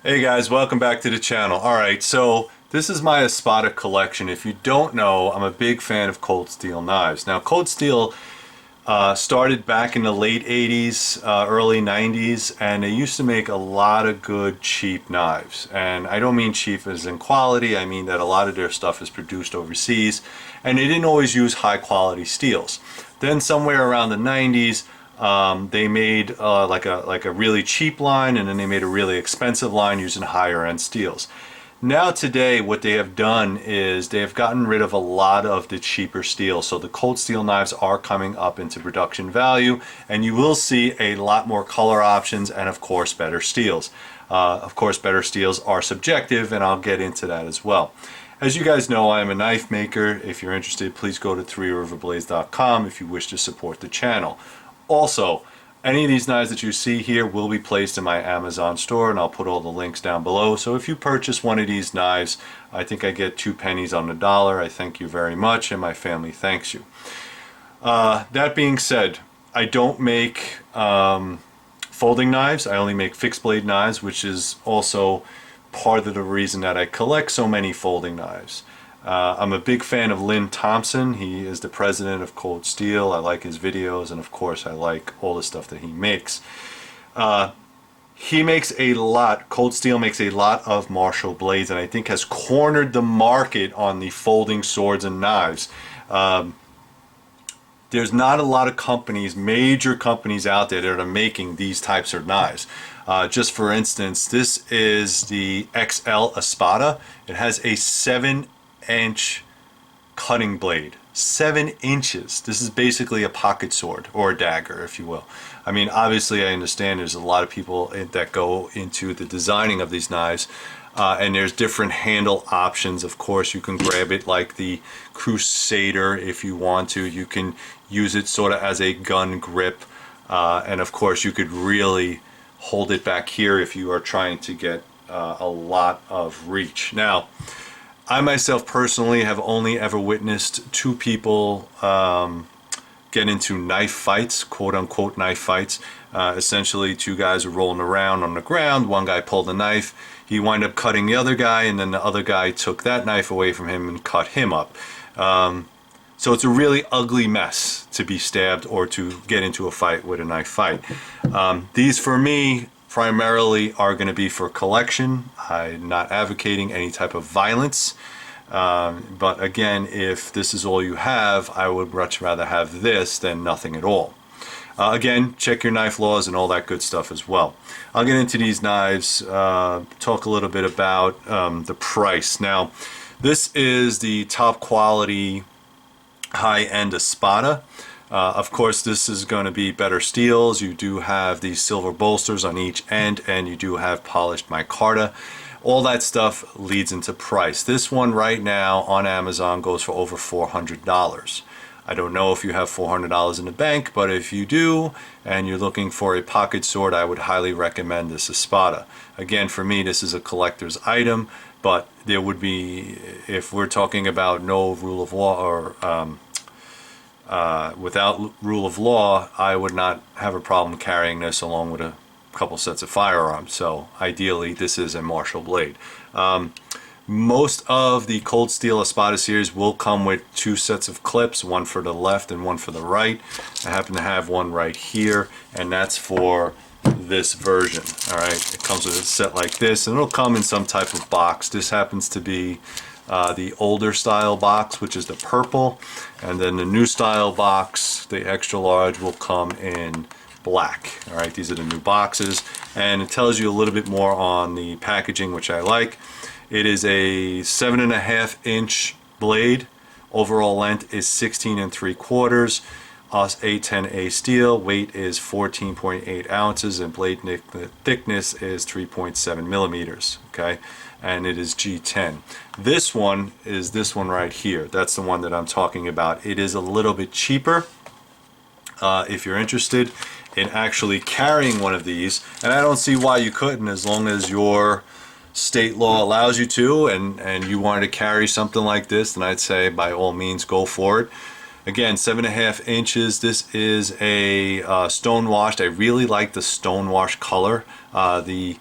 Hey guys, welcome back to the channel. Alright, so this is my Espada collection. If you don't know, I'm a big fan of cold steel knives. Now cold steel started back in the late 80s, early 90s, and they used to make a lot of good cheap knives. And I don't mean cheap as in quality, I mean that a lot of their stuff is produced overseas, and they didn't always use high quality steels. Then somewhere around the 90s, they made like a really cheap line, and then they made a really expensive line using higher end steels. Now today what they have done is they have gotten rid of a lot of the cheaper steel, so the cold steel knives are coming up into production value, and you will see a lot more color options and of course better steels. Of course better steels are subjective, and I'll get into that as well. As you guys know, I am a knife maker. If you're interested, please go to threeriverblades.com if you wish to support the channel. Also, any of these knives that you see here will be placed in my Amazon store, and I'll put all the links down below. So if you purchase one of these knives, I think I get 2 pennies on the dollar. I thank you very much, and my family thanks you. That being said, I don't make folding knives. I only make fixed blade knives, which is also part of the reason that I collect so many folding knives. I'm a big fan of Lynn Thompson. He is the president of Cold Steel. I like his videos, and of course I like all the stuff that he makes. He makes a lot, Cold Steel makes a lot of Marshall blades, and I think has cornered the market on the folding swords and knives. There's not a lot of companies, major companies out there that are making these types of knives. Just for instance, this is the XL Espada. It has a 7-inch cutting blade. 7 inches. This is basically a pocket sword, or a dagger, if you will. I mean, obviously I understand there's a lot of people that go into the designing of these knives, and there's different handle options. Of course, you can grab it like the Crusader if you want to. You can use it sort of as a gun grip, and of course you could really hold it back here if you are trying to get a lot of reach. Now, I myself personally have only ever witnessed 2 people get into knife fights, quote-unquote knife fights. Essentially 2 guys were rolling around on the ground. One guy pulled a knife. He wound up cutting the other guy, and then the other guy took that knife away from him and cut him up. So it's a really ugly mess to be stabbed or to get into a fight with a knife fight. These for me primarily are going to be for collection. I'm not advocating any type of violence, but again, if this is all you have, I would much rather have this than nothing at all. Again, check your knife laws and all that good stuff as well. I'll get into these knives, talk a little bit about the price. Now, this is the top quality high-end Espada. Of course, this is going to be better steels. You do have these silver bolsters on each end, and you do have polished micarta. All that stuff leads into price. This one right now on Amazon goes for over $400. I don't know if you have $400 in the bank, but if you do and you're looking for a pocket sword, I would highly recommend this Espada. Again, for me, this is a collector's item, but there would be, if we're talking about no rule of law, or without rule of law, I would not have a problem carrying this along with a couple sets of firearms. So ideally this is a Marshall blade. Most of the Cold Steel Espada series will come with 2 sets of clips, one for the left and one for the right. I happen to have one right here, and that's for this version. Alright, it comes with a set like this, and it'll come in some type of box. This happens to be the older style box, which is the purple, and then the new style box, the extra large, will come in black. All right, these are the new boxes, and it tells you a little bit more on the packaging, which I like. It is a 7.5-inch blade. Overall length is 16 3/4. A10A steel. Weight is 14.8 ounces, and blade thickness is 3.7 millimeters. Okay, and it is G10. This one is this one right here. That's the one that I'm talking about. It is a little bit cheaper. If you're interested in actually carrying one of these, and I don't see why you couldn't, as long as your state law allows you to, and you wanted to carry something like this, then I'd say by all means go for it. Again, 7.5 inches. This is a stone washed. I really like the stone wash color. The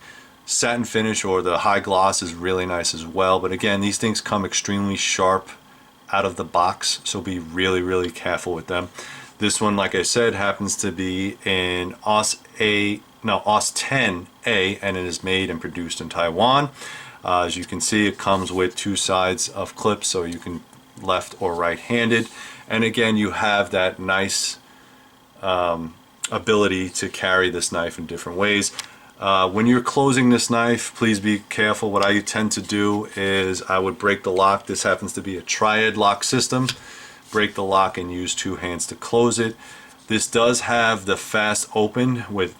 satin finish or the high gloss is really nice as well. But again, these things come extremely sharp out of the box, so be really careful with them. This one, like I said, happens to be in OS 10A, and it is made and produced in Taiwan. As you can see, it comes with two sides of clips, so you can left or right-handed. And again, you have that nice ability to carry this knife in different ways. When you're closing this knife, please be careful. What I tend to do is I would break the lock. This happens to be a triad lock system. Break the lock and use two hands to close it. This does have the fast open with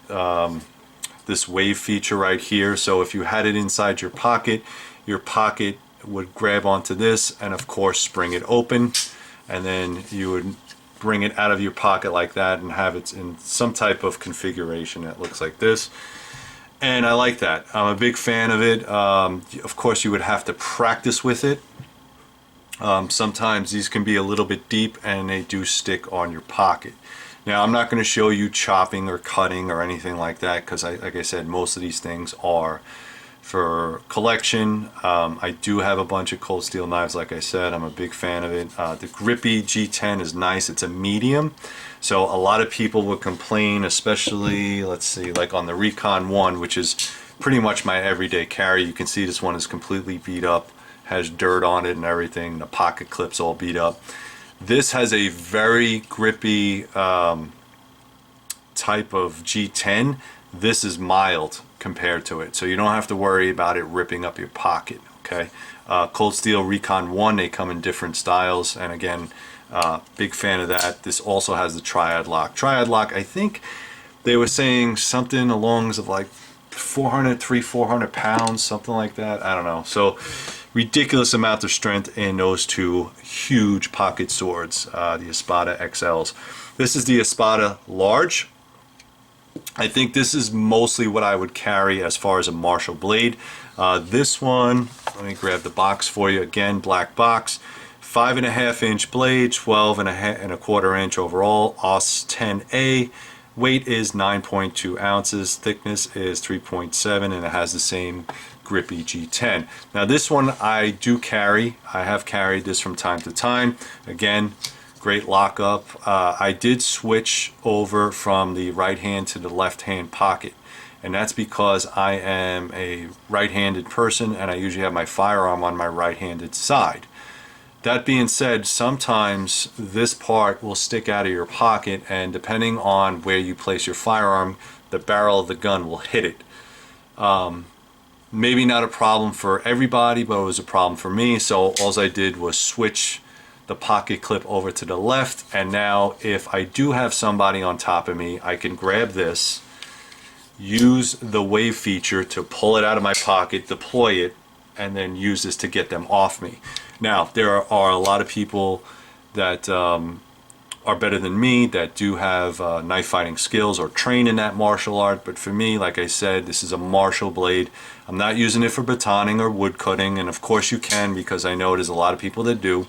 this wave feature right here. So if you had it inside your pocket would grab onto this and of course spring it open, and then you would bring it out of your pocket like that and have it in some type of configuration that looks like this. And I like that. I'm a big fan of it. Of course you would have to practice with it. Sometimes these can be a little bit deep and they do stick on your pocket. Now I'm not going to show you chopping or cutting or anything like that because like I said, most of these things are for collection. I do have a bunch of cold steel knives, like I said. I'm a big fan of it. The grippy G10 is nice. It's a medium, so a lot of people would complain, especially, let's see, like on the Recon 1, which is pretty much my everyday carry. You can see this one is completely beat up, has dirt on it and everything. The pocket clips all beat up. This has a very grippy type of G10. This is mild compared to it, so you don't have to worry about it ripping up your pocket. Okay, Cold Steel Recon 1, they come in different styles, and again, big fan of that. This also has the triad lock. Triad lock, I think they were saying something along of like 400 pounds, something like that. I don't know. So ridiculous amount of strength in those two huge pocket swords, the Espada XLs. This is the Espada Large. I think this is mostly what I would carry as far as a Marshall blade. This one, let me grab the box for you again. Black box, 5.5 inch blade, 12.25 inch overall, OS 10A. Weight is 9.2 ounces, thickness is 3.7, and it has the same grippy G10. Now this one I do carry. I have carried this from time to time. Again, great lockup. I did switch over from the right hand to the left hand pocket, and that's because I am a right-handed person and I usually have my firearm on my right-handed side. That being said, sometimes this part will stick out of your pocket, and depending on where you place your firearm, the barrel of the gun will hit it. Maybe not a problem for everybody, but it was a problem for me, so all I did was switch the pocket clip over to the left, and now if I do have somebody on top of me, I can grab this, use the wave feature to pull it out of my pocket, deploy it, and then use this to get them off me. Now, there are a lot of people that are better than me that do have knife fighting skills or train in that martial art, but for me, like I said, this is a Marshall blade. I'm not using it for batoning or wood cutting, and of course you can, because I know there's a lot of people that do.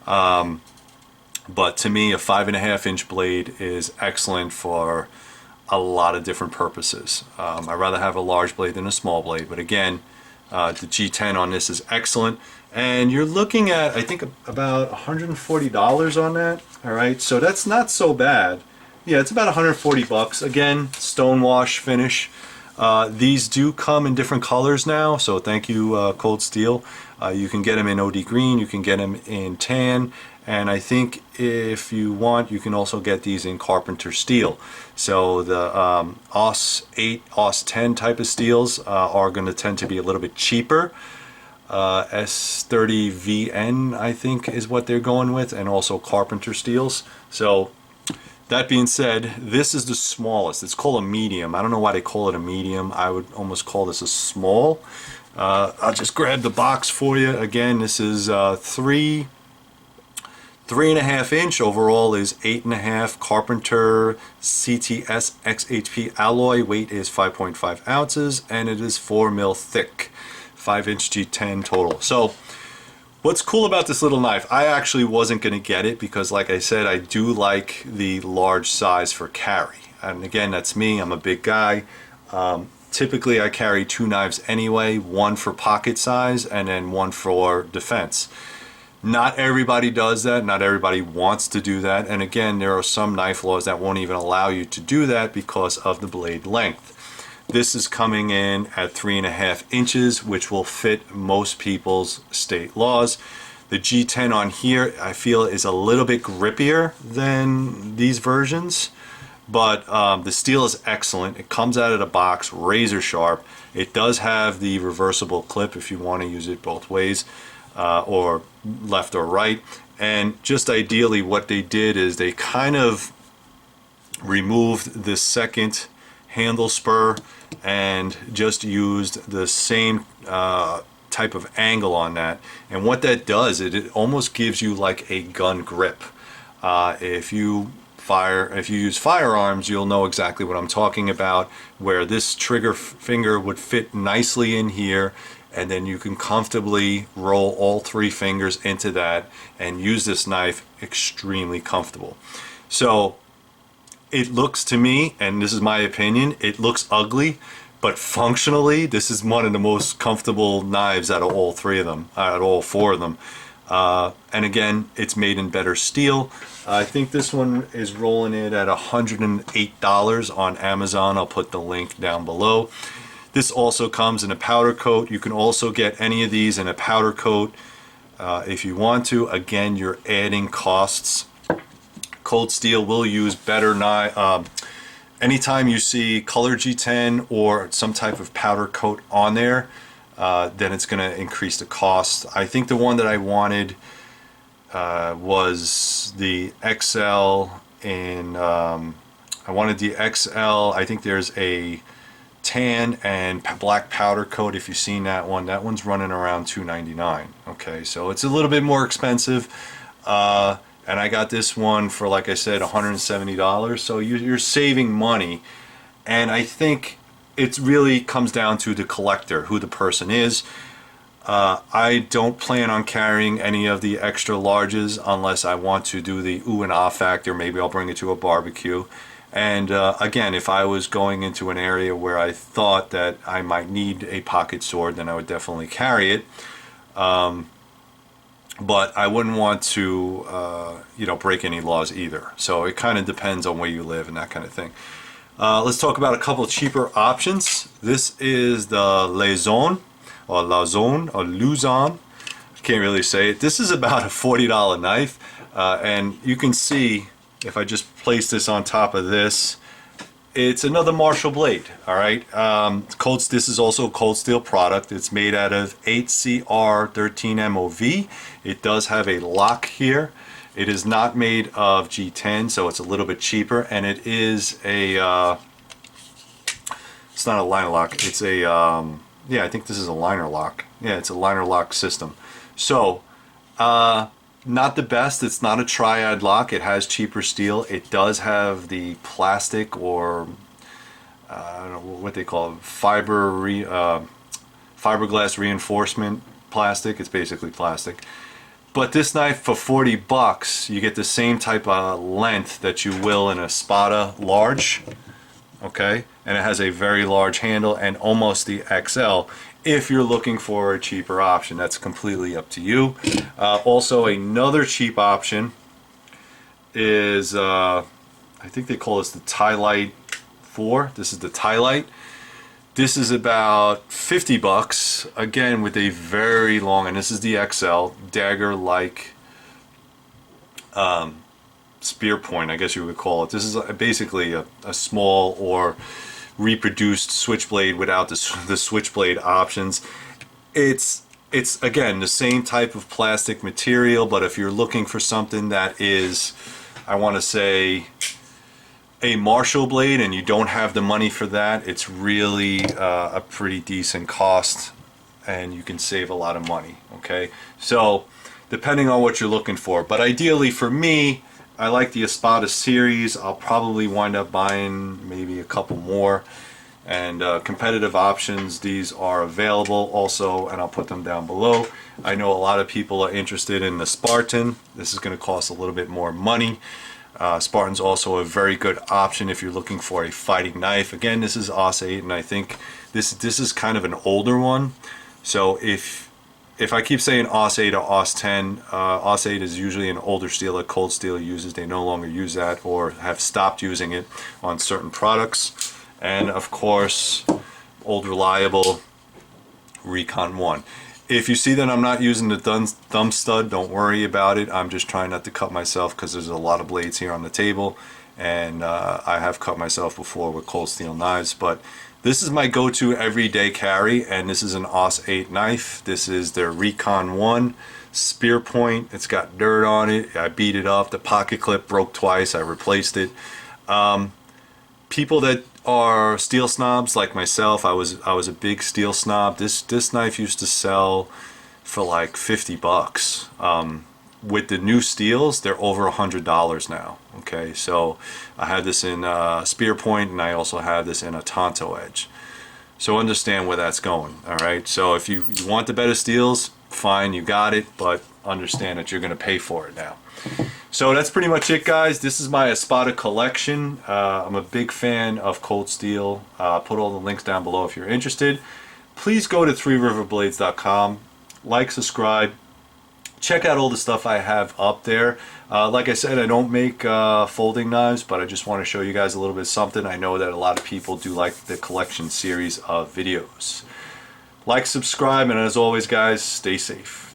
But to me, a 5.5 inch blade is excellent for a lot of different purposes. I'd rather have a large blade than a small blade, but again, the G10 on this is excellent, and you're looking at, I think, about $140 on that. All right, so that's not so bad. Yeah, it's about 140 bucks. Again, stonewash finish. These do come in different colors now, so thank you, Cold Steel. You can get them in OD green, you can get them in tan, and I think if you want, you can also get these in carpenter steel. So the OS 8, OS 10 type of steels are going to tend to be a little bit cheaper. S30VN, I think, is what they're going with, and also carpenter steels. So that being said, this is the smallest. It's called a medium. I don't know why they call it a medium. I would almost call this a small. I'll just grab the box for you. Again, this is 3.5 inch. Overall is 8.5. Carpenter CTS XHP alloy. Weight is 5.5 ounces, and it is 4 mil thick. 5 inch G10 total. So what's cool about this little knife, I actually wasn't going to get it because, like I said, I do like the large size for carry. And again, that's me. I'm a big guy. Typically I carry 2 knives anyway, one for pocket size and then one for defense. Not everybody does that, not everybody wants to do that, and again, there are some knife laws that won't even allow you to do that because of the blade length. This is coming in at 3.5 inches, which will fit most people's state laws. The G10 on here, I feel, is a little bit grippier than these versions, but the steel is excellent. It comes out of the box razor sharp. It does have the reversible clip if you want to use it both ways, or left or right. And just ideally what they did is they kind of removed the second handle spur and just used the same type of angle on that. And what that does, it almost gives you like a gun grip. If you use firearms, you'll know exactly what I'm talking about, where this trigger finger would fit nicely in here, and then you can comfortably roll all 3 fingers into that and use this knife extremely comfortable. So it looks to me, and this is my opinion, it looks ugly, but functionally this is one of the most comfortable knives out of all 3 of them, out of all 4 of them. And again, it's made in better steel. I think this one is rolling in at $108 on Amazon. I'll put the link down below. This also comes in a powder coat. You can also get any of these in a powder coat if you want to. Again, you're adding costs. Cold steel will use better knife. Anytime you see color G10 or some type of powder coat on there, then it's going to increase the cost. I think the one that I wanted was the XL in, I wanted the XL, I think there's a tan and black powder coat. If you've seen that one's running around $299. Okay, so it's a little bit more expensive. And I got this one for, like I said, $170. So you're saving money. And I think it really comes down to the collector, who the person is. I don't plan on carrying any of the extra larges unless I want to do the ooh and ah factor. Maybe I'll bring it to a barbecue. And again, if I was going into an area where I thought that I might need a pocket sword, then I would definitely carry it. But I wouldn't want to, break any laws either. So it kind of depends on where you live and that kind of thing. Let's talk about a couple of cheaper options. This is the Luzon, or Luzon. I can't really say it. This is about a $40 knife, and you can see if I just place this on top of this, it's another Marshall blade. All right, this is also a cold steel product. It's made out of 8CR13 MOV. It does have a lock here. It is not made of G10, so it's a little bit cheaper, and it is a it's not a liner lock, it's a yeah, I think this is a liner lock. Yeah, it's a liner lock system. So not the best. It's not a triad lock. It has cheaper steel. It does have the plastic, or I don't know what they call it, fiberglass reinforcement plastic. It's basically plastic. But this knife for $40, you get the same type of length that you will in a Espada large. Okay, and it has a very large handle and almost the XL. If you're looking for a cheaper option, that's completely up to you. Also, another cheap option is, I think they call this the Tylite 4. This is the Tylite. This is about $50, again with a very long, and this is the XL, dagger-like spear point, I guess you would call it. This is basically a small or reproduced switchblade without the switchblade options. It's again the same type of plastic material, but if you're looking for something that is, I want to say, a Marshall blade and you don't have the money for that, it's really a pretty decent cost and you can save a lot of money. Okay, so depending on what you're looking for, but ideally for me, I like the Espada series. I'll probably wind up buying maybe a couple more, and competitive options, these are available also, and I'll put them down below. I know a lot of people are interested in the Spartan. This is going to cost a little bit more money. Spartan's also a very good option if you're looking for a fighting knife. Again, this is AUS 8, and I think this is kind of an older one. So if I keep saying AUS 8 or AUS 10, AUS 8 is usually an older steel that Cold Steel uses. They no longer use that or have stopped using it on certain products. And of course, old reliable Recon 1. If you see that I'm not using the thumb stud, don't worry about it. I'm just trying not to cut myself because there's a lot of blades here on the table, and I have cut myself before with Cold Steel knives. But this is my go-to everyday carry, and this is an AUS 8 knife. This is their Recon 1 spear point. It's got dirt on it. I beat it up. The pocket clip broke twice. I replaced it. People that are steel snobs like myself, I was a big steel snob. This knife used to sell for like 50 bucks. With the new steels, they're over $100 now. Okay, so I had this in spear point, and I also have this in a Tonto edge. So understand where that's going. All right, so if you want the better steels, fine, you got it, but understand that you're going to pay for it now. So that's pretty much it, guys. This is my Espada collection. I'm a big fan of Cold Steel. Put all the links down below if you're interested. Please go to threeriverblades.com, like, subscribe, check out all the stuff I have up there. Like I said, I don't make folding knives, but I just want to show you guys a little bit of something. I know that a lot of people do like the collection series of videos. Like, subscribe, and as always, guys, stay safe.